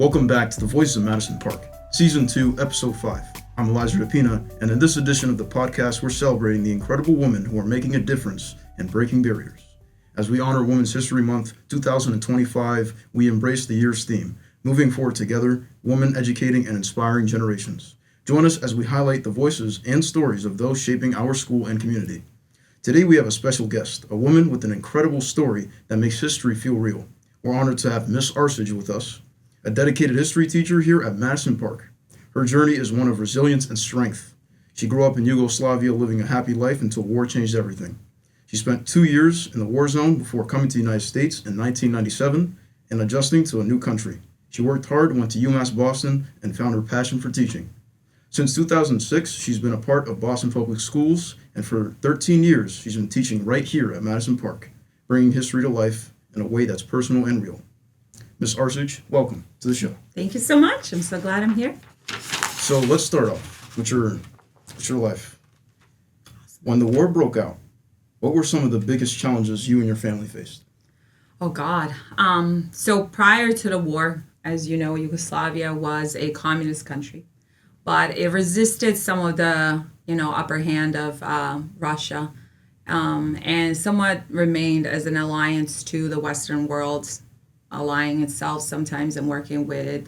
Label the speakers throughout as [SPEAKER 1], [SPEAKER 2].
[SPEAKER 1] Welcome back to the Voices of Madison Park, Season 2, Episode 5. I'm Elijah DePina, and in this edition of the podcast, we're celebrating the incredible women who are making a difference and breaking barriers. As we honor Women's History Month 2025, we embrace the year's theme, Moving Forward Together, Women Educating and Inspiring Generations. Join us as we highlight the voices and stories of those shaping our school and community. Today we have a special guest, a woman with an incredible story that makes history feel real. We're honored to have Miss Arsic with us, a dedicated history teacher here at Madison Park. Her journey is one of resilience and strength. She grew up in Yugoslavia, living a happy life until war changed everything. She spent 2 years in the war zone before coming to the United States in 1997 and adjusting to a new country. She worked hard, went to UMass Boston, and found her passion for teaching. Since 2006, she's been a part of Boston Public Schools, and for 13 years, she's been teaching right here at Madison Park, bringing history to life in a way that's personal and real. Ms. Arsic, welcome to the show.
[SPEAKER 2] Thank you so much. I'm so glad I'm here.
[SPEAKER 1] So let's start off with your life. When the war broke out, what were some of the biggest challenges you and your family faced?
[SPEAKER 2] Oh, God. So prior to the war, as you know, Yugoslavia was a communist country, but it resisted some of the, upper hand of Russia, and somewhat remained as an alliance to the Western world, allying itself sometimes and working with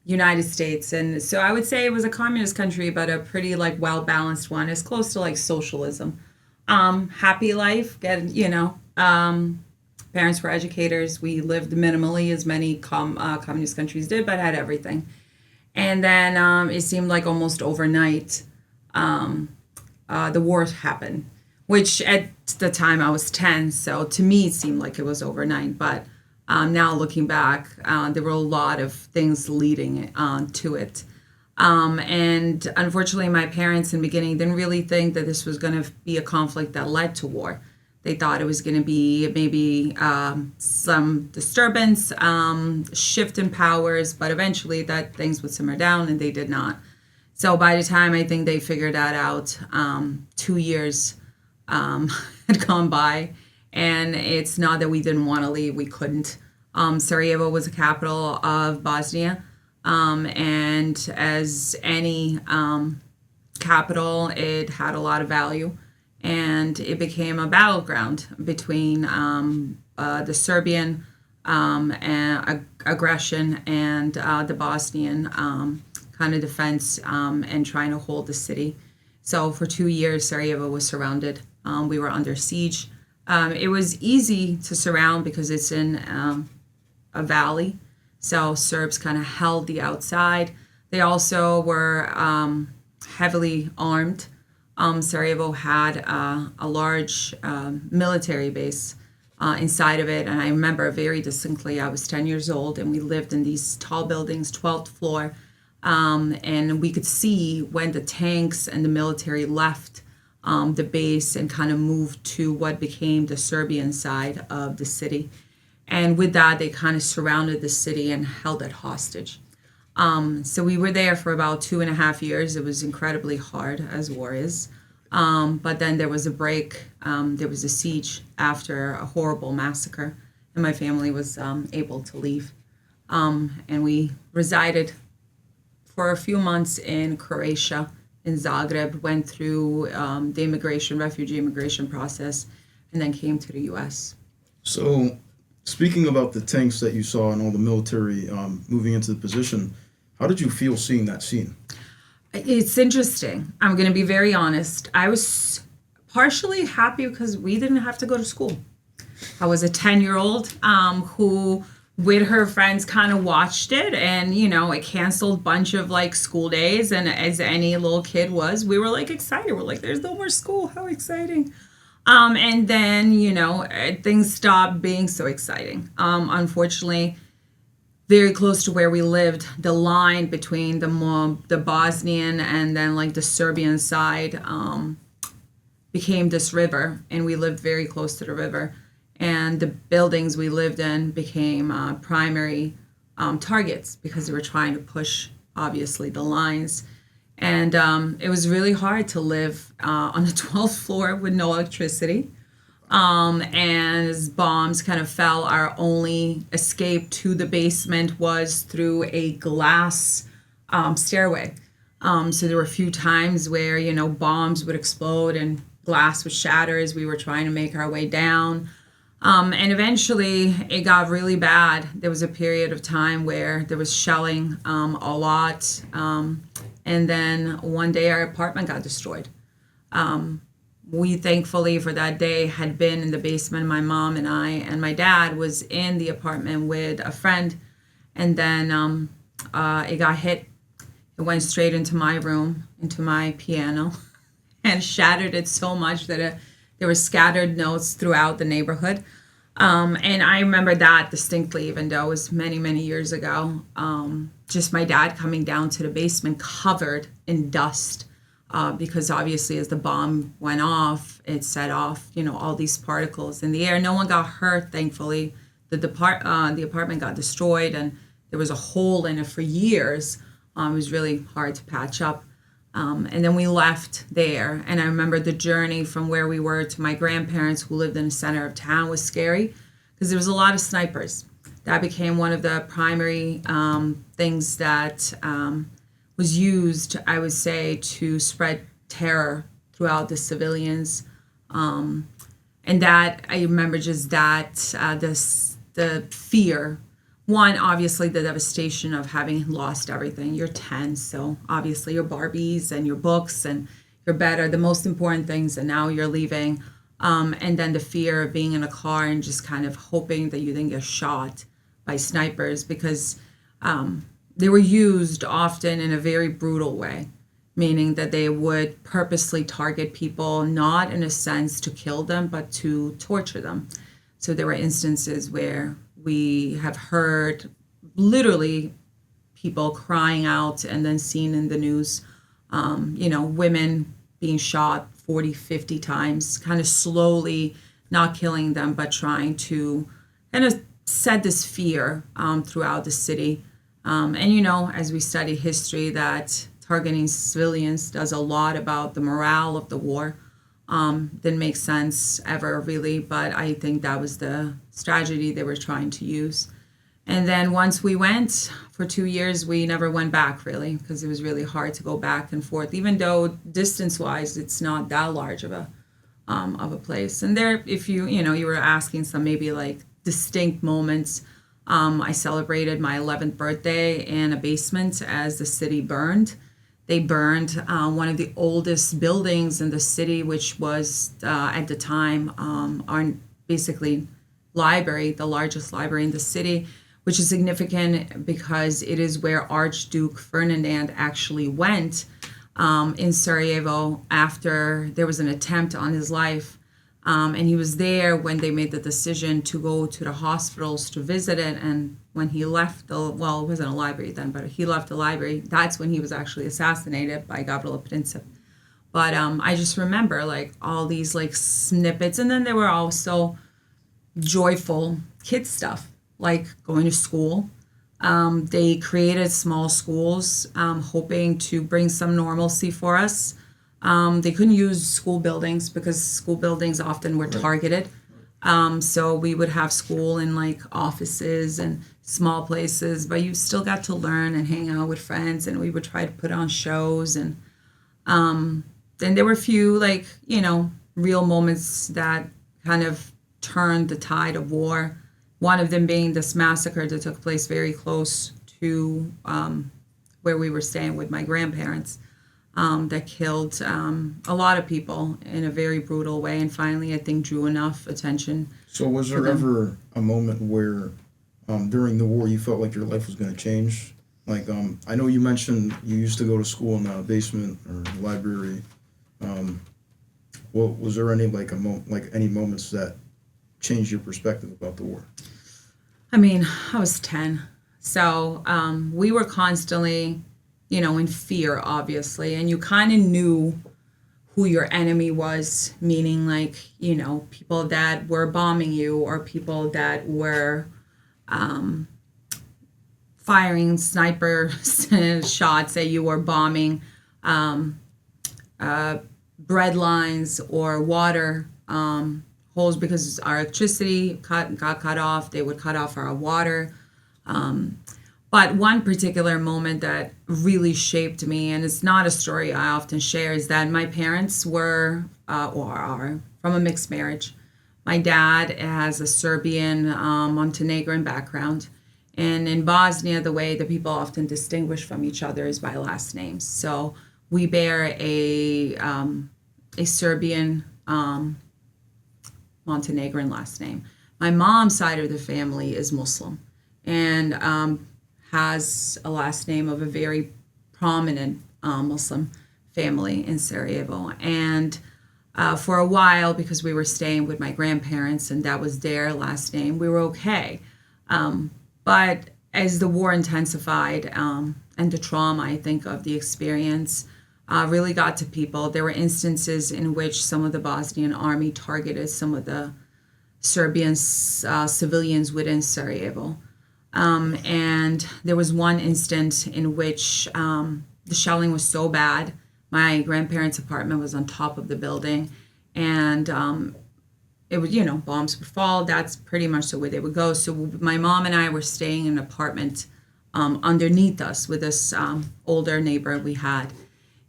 [SPEAKER 2] United States. And so I would say it was a communist country, but a pretty well-balanced one. It's close to socialism. Happy life, parents were educators. We lived minimally, as many communist countries did, but had everything. And then it seemed like almost overnight, the war happened, which at the time I was 10. So to me, it seemed like it was overnight. But now looking back, there were a lot of things leading to it. And unfortunately, my parents in the beginning didn't really think that this was going to be a conflict that led to war. They thought it was going to be maybe some disturbance, shift in powers, but eventually that things would simmer down, and they did not. So by the time I think they figured that out, 2 years had gone by, and it's not that we didn't want to leave, we couldn't. Sarajevo was the capital of Bosnia, and as any capital, it had a lot of value. And it became a battleground between the Serbian aggression and the Bosnian kind of defense and trying to hold the city. So for 2 years, Sarajevo was surrounded. We were under siege. It was easy to surround because it's in a valley. So Serbs kind of held the outside. They also were heavily armed. Sarajevo had a large military base inside of it. And I remember very distinctly, I was 10 years old and we lived in these tall buildings, 12th floor. And we could see when the tanks and the military left the base and kind of moved to what became the Serbian side of the city. And with that, they kind of surrounded the city and held it hostage. So we were there for about 2.5 years. It was incredibly hard, as war is. But then there was a break. There was a siege after a horrible massacre, and my family was able to leave. And we resided for a few months in Croatia, in Zagreb, went through the refugee immigration process, and then came to the U.S.
[SPEAKER 1] So, speaking about the tanks that you saw and all the military moving into the position, how did you feel seeing that scene?
[SPEAKER 2] It's interesting. I'm going to be very honest. I was partially happy because we didn't have to go to school. I was a 10-year-old who, with her friends, kind of watched it, and, it canceled a bunch of, school days, and as any little kid was, we were, excited. We're like, there's no more school. How exciting. And then, things stopped being so exciting. Unfortunately, very close to where we lived, the line between the Bosnian and then the Serbian side became this river, and we lived very close to the river. And the buildings we lived in became primary targets because they were trying to push, obviously, the lines. And it was really hard to live on the 12th floor with no electricity. And as bombs kind of fell, our only escape to the basement was through a glass stairway. So there were a few times where, bombs would explode and glass would shatter as we were trying to make our way down. And eventually it got really bad. There was a period of time where there was shelling a lot. And then one day our apartment got destroyed. We thankfully for that day had been in the basement. My mom and I and my dad was in the apartment with a friend. And then it got hit. It went straight into my room, into my piano, and shattered it so much that there were scattered notes throughout the neighborhood. And I remember that distinctly, even though it was many, many years ago. Just my dad coming down to the basement covered in dust because obviously as the bomb went off, it set off, all these particles in the air. No one got hurt, thankfully. The apartment got destroyed and there was a hole in it for years. It was really hard to patch up. And then we left there. And I remember the journey from where we were to my grandparents who lived in the center of town was scary because there was a lot of snipers. That became one of the primary things that was used, I would say, to spread terror throughout the civilians. And that, I remember just that, the fear. One, obviously, the devastation of having lost everything. You're 10, so obviously your Barbies and your books and your bed are the most important things, and now you're leaving. And then the fear of being in a car and just kind of hoping that you didn't get shot by snipers because they were used often in a very brutal way, meaning that they would purposely target people, not in a sense to kill them, but to torture them. So there were instances where we have heard literally people crying out and then seen in the news, women being shot 40, 50 times, kind of slowly, not killing them, but trying to kind of set this fear throughout the city. As we study history, that targeting civilians does a lot about the morale of the war. Didn't make sense ever really, but I think that was the strategy they were trying to use. And then once we went for 2 years, we never went back really because it was really hard to go back and forth, even though distance-wise it's not that large of a place. And there, if you were asking some maybe like distinct moments, I celebrated my 11th birthday in a basement as the city burned. They burned one of the oldest buildings in the city, which was at the time our basically library, the largest library in the city, which is significant because it is where Archduke Ferdinand actually went in Sarajevo after there was an attempt on his life. And he was there when they made the decision to go to the hospitals to visit it. And when he left it wasn't a library then, but he left the library, that's when he was actually assassinated by Gavrilo Princip. But I just remember like all these like snippets. And then there were also joyful kid stuff, like going to school. They created small schools, hoping to bring some normalcy for us. They couldn't use school buildings because school buildings often were targeted. So we would have school in like offices and small places, but you still got to learn and hang out with friends, and we would try to put on shows. And then there were a few like, real moments that kind of turned the tide of war. One of them being this massacre that took place very close to where we were staying with my grandparents. That killed a lot of people in a very brutal way, and finally I think drew enough attention.
[SPEAKER 1] So was there ever a moment where during the war you felt like your life was going to change? Like I know you mentioned you used to go to school in the basement or the library. Was there any any moments that changed your perspective about the war?
[SPEAKER 2] I mean, I was 10, so we were constantly in fear, obviously, and you kind of knew who your enemy was, meaning like, people that were bombing you or people that were firing sniper shots at you or bombing bread lines or water poles because our electricity got cut off. They would cut off our water. But one particular moment that really shaped me, and it's not a story I often share, is that my parents were or are from a mixed marriage. My dad has a Serbian, Montenegrin background. And in Bosnia, the way that people often distinguish from each other is by last names. So we bear a Serbian Montenegrin last name. My mom's side of the family is Muslim and has a last name of a very prominent Muslim family in Sarajevo. And for a while, because we were staying with my grandparents and that was their last name, we were okay. But as the war intensified and the trauma, I think, of the experience really got to people, there were instances in which some of the Bosnian army targeted some of the Serbian civilians within Sarajevo. And there was one instant in which the shelling was so bad. My grandparents' apartment was on top of the building, and it would, bombs would fall. That's pretty much the way they would go. So my mom and I were staying in an apartment underneath us with this older neighbor we had,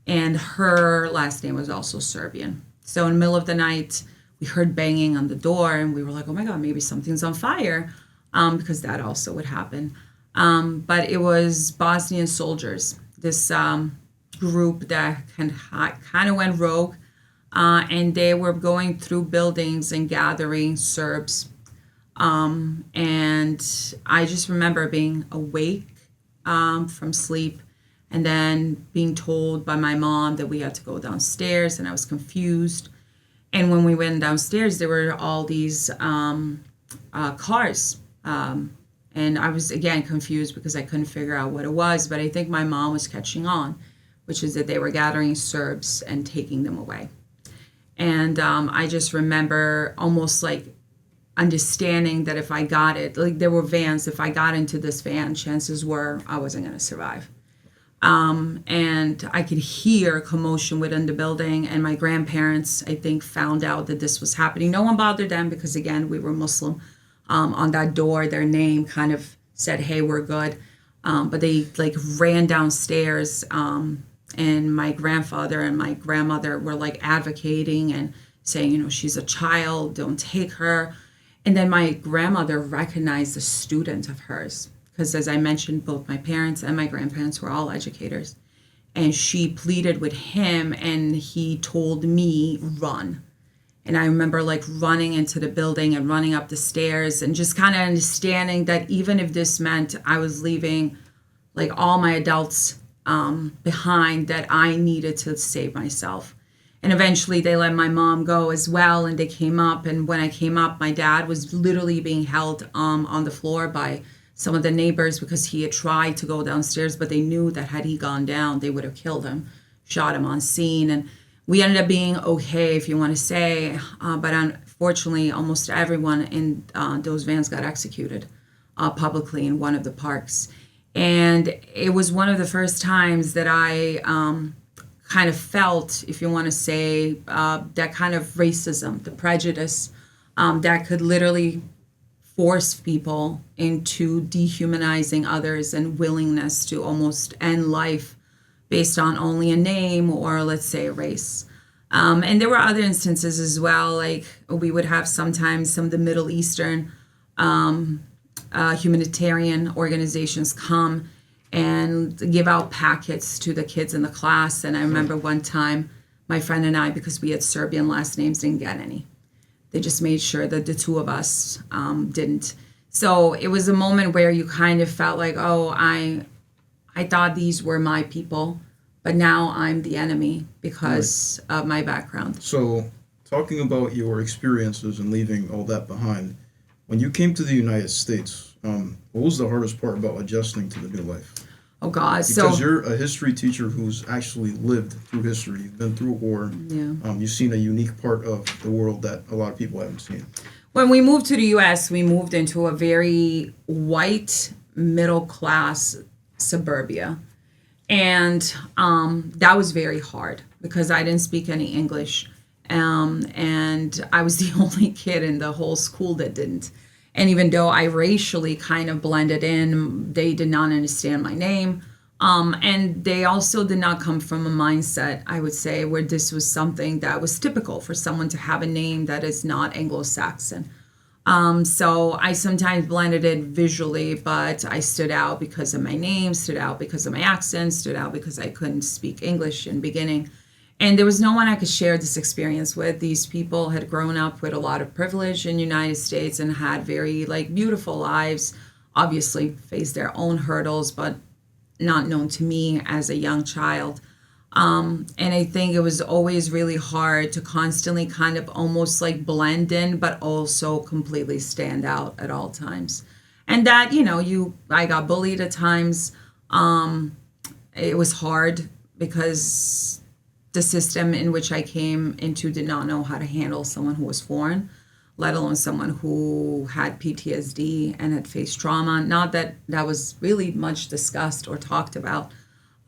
[SPEAKER 2] and her last name was also Serbian. So in the middle of the night, we heard banging on the door, and we were like, oh my God, maybe something's on fire, because that also would happen. But it was Bosnian soldiers, this group that kind of went rogue, and they were going through buildings and gathering Serbs. And I just remember being awake from sleep and then being told by my mom that we had to go downstairs, and I was confused. And when we went downstairs, there were all these cars. And I was, again, confused because I couldn't figure out what it was. But I think my mom was catching on, which is that they were gathering Serbs and taking them away. And I just remember almost like understanding that if I got it, like there were vans, if I got into this van, chances were I wasn't going to survive. And I could hear commotion within the building, and my grandparents, I think, found out that this was happening. No one bothered them because, again, we were Muslim. On that door, their name kind of said, hey, we're good. But they like ran downstairs, and my grandfather and my grandmother were like advocating and saying, she's a child, don't take her. And then my grandmother recognized a student of hers. Because as I mentioned, both my parents and my grandparents were all educators. And she pleaded with him, and he told me, run. And I remember like running into the building and running up the stairs and just kind of understanding that even if this meant I was leaving like all my adults behind, that I needed to save myself. And eventually they let my mom go as well, and they came up. And when I came up, my dad was literally being held on the floor by some of the neighbors because he had tried to go downstairs, but they knew that had he gone down, they would have killed him, shot him on scene. And we ended up being okay, if you want to say, but unfortunately, almost everyone in those vans got executed publicly in one of the parks. And it was one of the first times that I kind of felt, if you want to say, that kind of racism, the prejudice that could literally force people into dehumanizing others and willingness to almost end life based on only a name or, let's say, a race. And there were other instances as well, like we would have sometimes some of the Middle Eastern humanitarian organizations come and give out packets to the kids in the class. And I remember one time my friend and I, because we had Serbian last names, didn't get any. They just made sure that the two of us didn't. So it was a moment where you kind of felt like, oh, I thought these were my people, but now I'm the enemy because of my background.
[SPEAKER 1] So talking about your experiences and leaving all that behind, when you came to the United States, what was the hardest part about adjusting to the new life?
[SPEAKER 2] Oh, God.
[SPEAKER 1] Because you're a history teacher who's actually lived through history. You've been through a war.
[SPEAKER 2] Yeah.
[SPEAKER 1] You've seen a unique part of the world that a lot of people haven't seen.
[SPEAKER 2] When we moved to the U.S., we moved into a very white, middle-class suburbia. And that was very hard because I didn't speak any English. And I was the only kid in the whole school that didn't. And even though I racially kind of blended in, they did not understand my name. And they also did not come from a mindset, I would say, where this was something that was typical for someone to have a name that is not Anglo-Saxon. So I sometimes blended it visually, but I stood out because of my name, stood out because of my accent, stood out because I couldn't speak English in the beginning. And there was no one I could share this experience with. These people had grown up with a lot of privilege in the United States and had very beautiful lives, obviously faced their own hurdles, but not known to me as a young child. And I think it was always really hard to constantly kind of almost blend in, but also completely stand out at all times. And that, I got bullied at times. It was hard because the system in which I came into did not know how to handle someone who was foreign, let alone someone who had PTSD and had faced trauma. Not that that was really much discussed or talked about.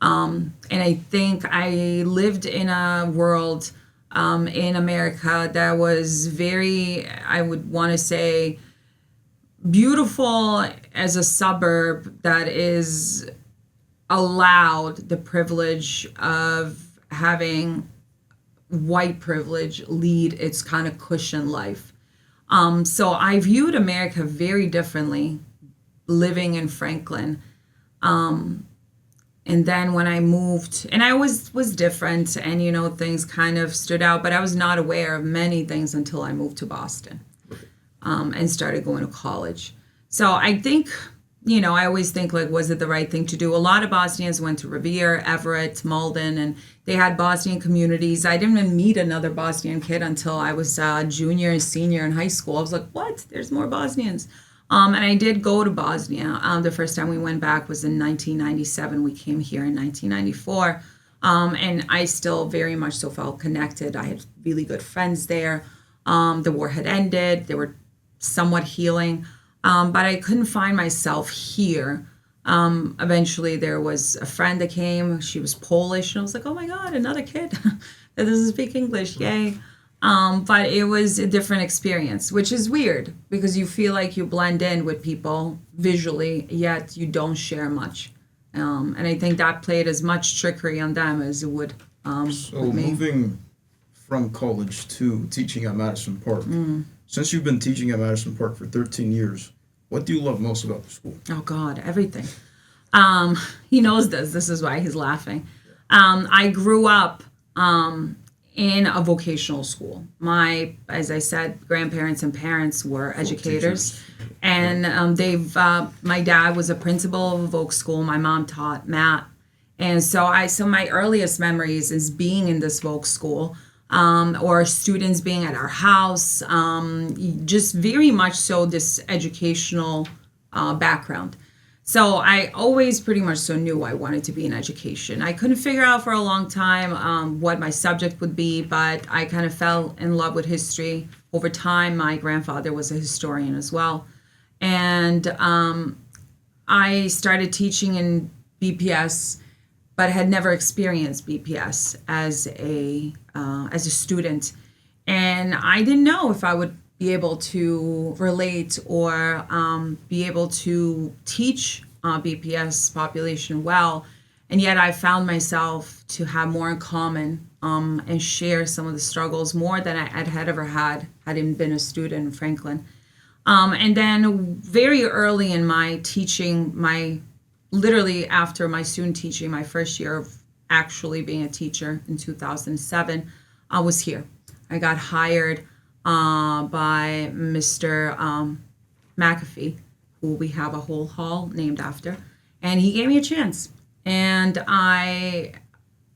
[SPEAKER 2] And I think I lived in a world in America that was very, I would want to say, beautiful as a suburb that is allowed the privilege of having white privilege lead its kind of cushion life. So I viewed America very differently living in Franklin. And then when I moved, and I was different and, things kind of stood out, but I was not aware of many things until I moved to Boston and started going to college. So I think, I always think was it the right thing to do? A lot of Bostonians went to Revere, Everett, Malden, and they had Bostonian communities. I didn't even meet another Bostonian kid until I was junior and senior in high school. I was like, what? There's more Bostonians. And I did go to Bosnia. The first time we went back was in 1997. We came here in 1994. And I still very much so felt connected. I had really good friends there. The war had ended. They were somewhat healing. But I couldn't find myself here. Eventually, there was a friend that came. She was Polish. And I was like, oh, my God, another kid that doesn't speak English. Yay. But it was a different experience, which is weird because you feel like you blend in with people visually, yet you don't share much. And I think that played as much trickery on them as it would
[SPEAKER 1] So
[SPEAKER 2] with me.
[SPEAKER 1] moving from college to teaching at Madison Park, since you've been teaching at Madison Park for 13 years, what do you love most about the school?
[SPEAKER 2] Oh, God, everything. He knows this. This is why he's laughing. I grew up in a vocational school. As I said, grandparents and parents were educators. And my dad was a principal of a Voc school. My mom taught math. And so my earliest memories is being in this Voc school, or students being at our house, just very much so this educational background. So I always pretty much so knew I wanted to be in education. I couldn't figure out for a long time what my subject would be, but I kind of fell in love with history. Over time, my grandfather was a historian as well. And I started teaching in BPS, but had never experienced BPS as a student. And I didn't know if I would be able to relate or be able to teach BPS population well. And yet I found myself to have more in common and share some of the struggles more than I had ever had been a student in Franklin. And then very early in my teaching, literally after my student teaching, my first year of actually being a teacher in 2007, I was here. I got hired by Mr. McAfee, who we have a whole hall named after, and he gave me a chance. And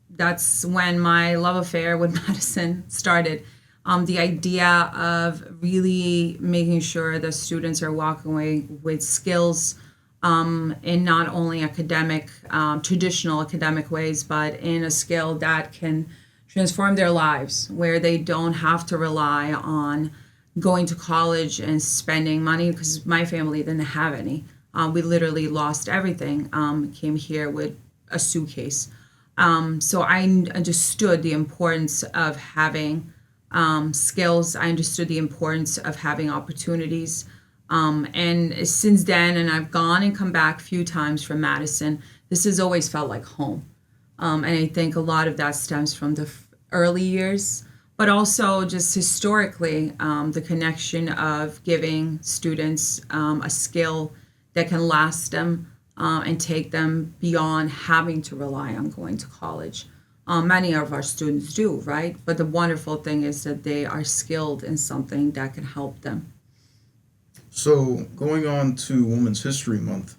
[SPEAKER 2] that's when my love affair with Madison started. The idea of really making sure that students are walking away with skills in not only traditional academic ways, but in a skill that can transform their lives, where they don't have to rely on going to college and spending money, because my family didn't have any. We literally lost everything, came here with a suitcase. So I understood the importance of having skills. I understood the importance of having opportunities. And since then, and I've gone and come back a few times from Madison, this has always felt like home. And I think a lot of that stems from the early years, but also just historically, the connection of giving students a skill that can last them and take them beyond having to rely on going to college. Many of our students do, right? But the wonderful thing is that they are skilled in something that can help them.
[SPEAKER 1] So, going on to Women's History Month,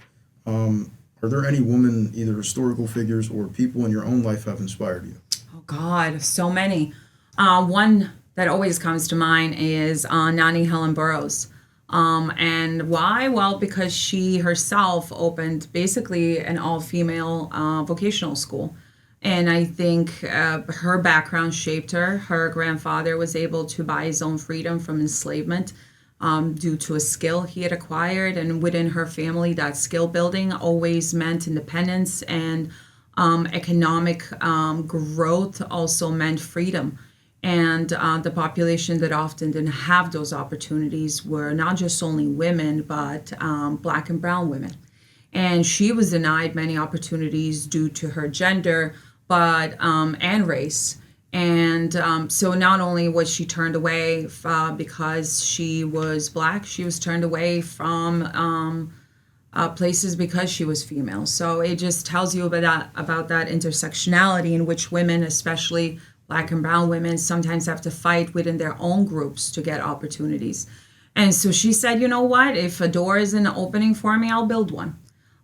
[SPEAKER 1] are there any women, either historical figures or people in your own life, have inspired you?
[SPEAKER 2] Oh God, so many. One that always comes to mind is Nani Helen Burroughs. And why? Well, because she herself opened basically an all-female vocational school. And I think her background shaped her. Her grandfather was able to buy his own freedom from enslavement due to a skill he had acquired. And within her family, that skill building always meant independence, and economic growth also meant freedom. And the population that often didn't have those opportunities were not just only women, but Black and brown women. And she was denied many opportunities due to her gender, but and race. And so not only was she turned away because she was Black, she was turned away from places because she was female. So it just tells you about that intersectionality in which women, especially Black and brown women, sometimes have to fight within their own groups to get opportunities. And so she said, you know what, if a door isn't opening for me, I'll build one.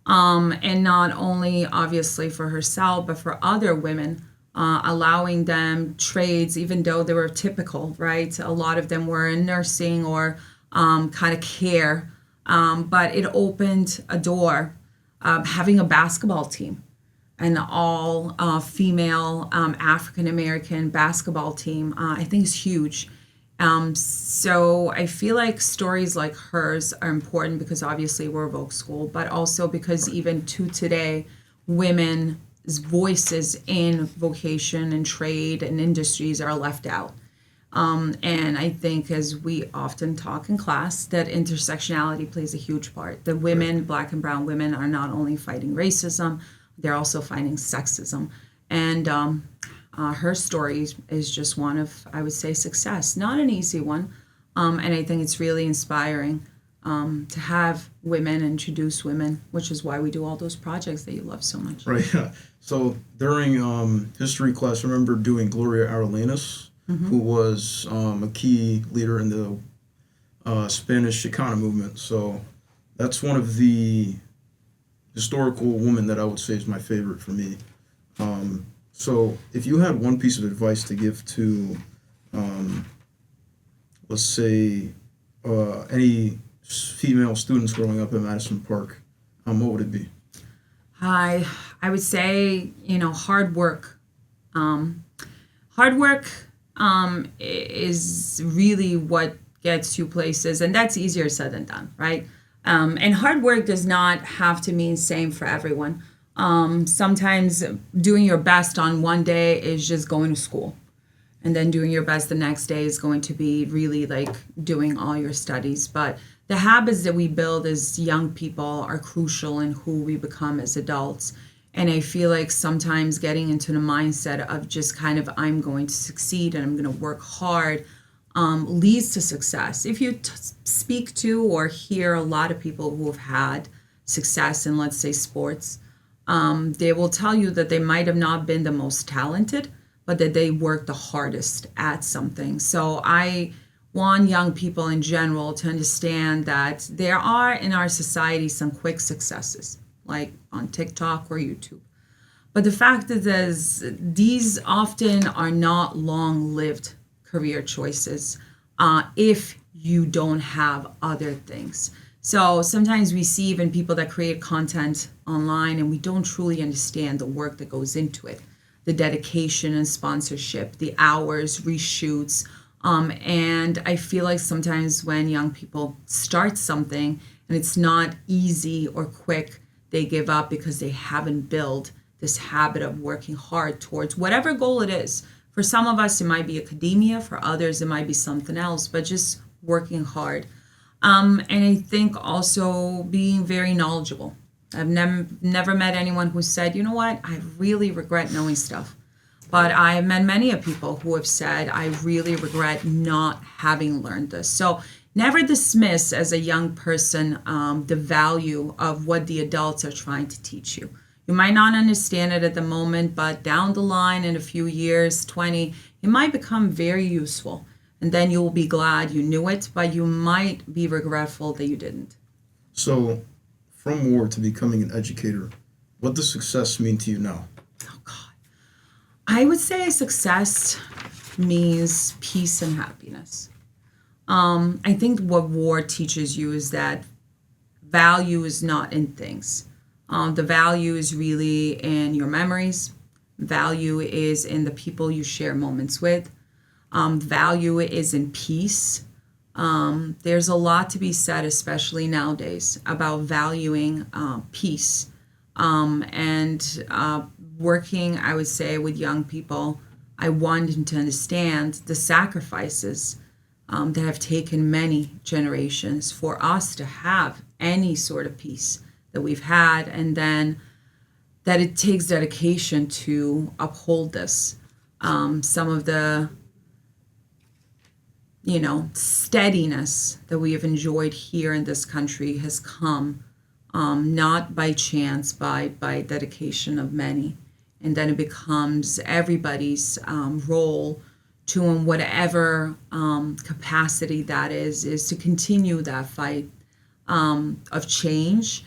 [SPEAKER 2] And not only obviously for herself, but for other women, allowing them trades, even though they were typical, right? A lot of them were in nursing or kind of care, but it opened a door. Having a basketball team, an all female African American basketball team, I think is huge. So I feel like stories like hers are important because obviously we're a Voc school, but also because even to today, women's voices in vocation and trade and industries are left out. And I think, as we often talk in class, that intersectionality plays a huge part. The women, Black and brown women, are not only fighting racism, they're also fighting sexism. And her story is just one of, I would say, success. Not an easy one. And I think it's really inspiring to have women, introduce women, which is why we do all those projects that you love so much.
[SPEAKER 1] Right. So during history class, I remember doing Gloria Arellanes, who was a key leader in the Spanish Chicana movement. So that's one of the historical women that I would say is my favorite for me. So if you had one piece of advice to give to, let's say, any female students growing up in Madison Park, what would it be?
[SPEAKER 2] I would say, hard work. Hard work is really what gets you places, and that's easier said than done, right? And hard work does not have to mean same for everyone. Sometimes doing your best on one day is just going to school. And then doing your best the next day is going to be really like doing all your studies. But the habits that we build as young people are crucial in who we become as adults. And I feel like sometimes getting into the mindset of just kind of, I'm going to succeed and I'm going to work hard, leads to success. If you speak to or hear a lot of people who have had success in, let's say, sports, they will tell you that they might have not been the most talented, but that they worked the hardest at something. So I want young people in general to understand that there are in our society some quick successes, like on TikTok or YouTube. But the fact is, these often are not long-lived career choices if you don't have other things. So sometimes we see even people that create content online and we don't truly understand the work that goes into it, the dedication and sponsorship, the hours, reshoots. And I feel like sometimes when young people start something and it's not easy or quick, they give up because they haven't built this habit of working hard towards whatever goal it is. For some of us, it might be academia. For others, it might be something else, but just working hard. And I think also being very knowledgeable. I've never met anyone who said, you know what, I really regret knowing stuff. But I have met many of people who have said, I really regret not having learned this. So never dismiss as a young person the value of what the adults are trying to teach you. You might not understand it at the moment, but down the line in a few years, 20, it might become very useful. And then you'll be glad you knew it, but you might be regretful that you didn't.
[SPEAKER 1] So, from war to becoming an educator, what does success mean to you now?
[SPEAKER 2] Oh, God. I would say success means peace and happiness. I think what war teaches you is that value is not in things. The value is really in your memories. Value is in the people you share moments with. Value is in peace. There's a lot to be said, especially nowadays, about valuing peace and working, I would say, with young people. I want them to understand the sacrifices that have taken many generations for us to have any sort of peace that we've had, and then that it takes dedication to uphold this. Some of the steadiness that we have enjoyed here in this country has come not by chance, by dedication of many. And then it becomes everybody's role to, in whatever capacity that is to continue that fight of change,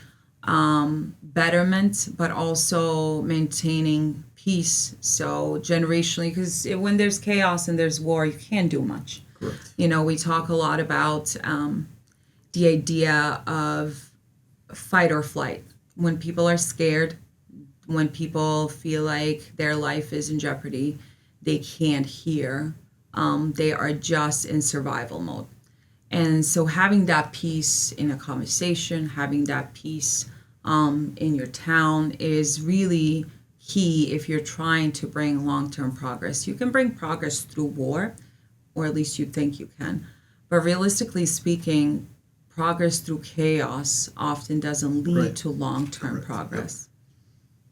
[SPEAKER 2] betterment, but also maintaining peace. So generationally, because when there's chaos and there's war, you can't do much.
[SPEAKER 1] Correct.
[SPEAKER 2] We talk a lot about the idea of fight or flight. When people are scared, when people feel like their life is in jeopardy, they can't hear. They are just in survival mode. And so having that peace in a conversation, having that peace in your town is really key if you're trying to bring long-term progress. You can bring progress through war, or at least you think you can. But realistically speaking, progress through chaos often doesn't lead to long-term
[SPEAKER 1] Correct.
[SPEAKER 2] progress.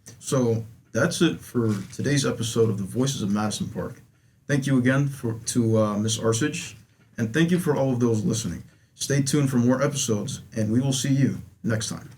[SPEAKER 1] Yep. So that's it for today's episode of the Voices of Madison Park. Thank you again to Ms. Arsic, and thank you for all of those listening. Stay tuned for more episodes, and we will see you next time.